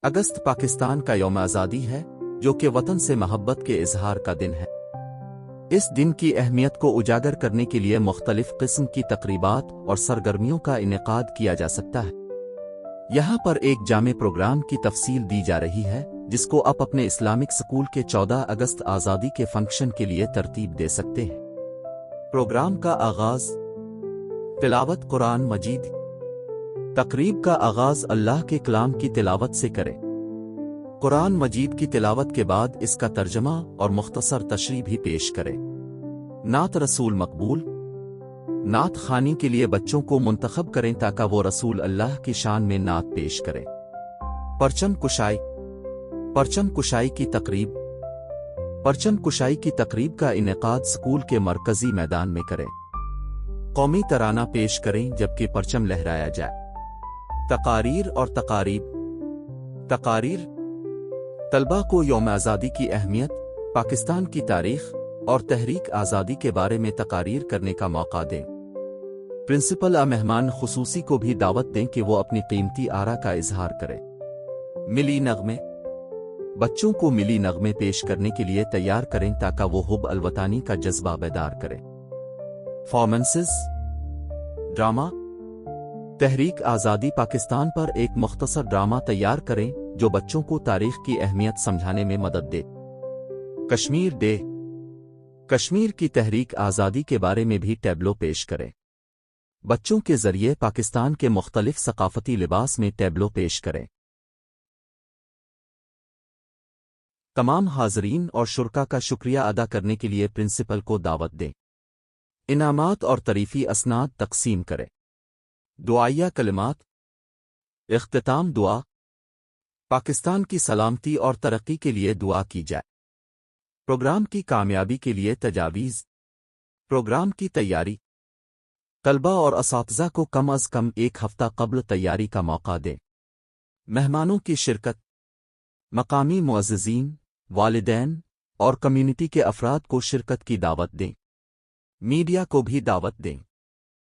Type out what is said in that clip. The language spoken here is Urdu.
اگست پاکستان کا یوم آزادی ہے، جو کہ وطن سے محبت کے اظہار کا دن ہے۔ اس دن کی اہمیت کو اجاگر کرنے کے لیے مختلف قسم کی تقریبات اور سرگرمیوں کا انعقاد کیا جا سکتا ہے۔ یہاں پر ایک جامع پروگرام کی تفصیل دی جا رہی ہے، جس کو آپ اپنے اسلامک سکول کے 14 اگست آزادی کے فنکشن کے لیے ترتیب دے سکتے ہیں۔ پروگرام کا آغاز تلاوت قرآن مجید۔ تقریب کا آغاز اللہ کے کلام کی تلاوت سے کریں۔ قرآن مجید کی تلاوت کے بعد اس کا ترجمہ اور مختصر تشریح بھی پیش کریں۔ نعت رسول مقبول۔ نعت خوانی کے لیے بچوں کو منتخب کریں تاکہ وہ رسول اللہ کی شان میں نعت پیش کریں۔ پرچم کشائی۔ پرچم کشائی کی تقریب۔ پرچم کشائی کی تقریب کا انعقاد سکول کے مرکزی میدان میں کریں۔ قومی ترانہ پیش کریں جبکہ پرچم لہرایا جائے۔ تقاریر اور تقاریب۔ تقاریر۔ طلباء کو یوم آزادی کی اہمیت، پاکستان کی تاریخ اور تحریک آزادی کے بارے میں تقاریر کرنے کا موقع دیں۔ پرنسپل مہمان خصوصی کو بھی دعوت دیں کہ وہ اپنی قیمتی آرا کا اظہار کریں۔ ملی نغمے۔ بچوں کو ملی نغمے پیش کرنے کے لیے تیار کریں تاکہ وہ حب الوطنی کا جذبہ بیدار کریں۔ پرفارمنسز۔ ڈرامہ۔ تحریک آزادی پاکستان پر ایک مختصر ڈرامہ تیار کریں جو بچوں کو تاریخ کی اہمیت سمجھانے میں مدد دے۔ کشمیر ڈے۔ کشمیر کی تحریک آزادی کے بارے میں بھی ٹیبلو پیش کریں۔ بچوں کے ذریعے پاکستان کے مختلف ثقافتی لباس میں ٹیبلو پیش کریں۔ تمام حاضرین اور شرکاء کا شکریہ ادا کرنے کے لیے پرنسپل کو دعوت دیں۔ انعامات اور تعریفی اسناد تقسیم کریں۔ دعائیہ کلمات۔ اختتام دعا۔ پاکستان کی سلامتی اور ترقی کے لیے دعا کی جائے۔ پروگرام کی کامیابی کے لیے تجاویز۔ پروگرام کی تیاری۔ طلباء اور اساتذہ کو کم از کم ایک ہفتہ قبل تیاری کا موقع دیں۔ مہمانوں کی شرکت۔ مقامی معززین، والدین اور کمیونٹی کے افراد کو شرکت کی دعوت دیں۔ میڈیا کو بھی دعوت دیں۔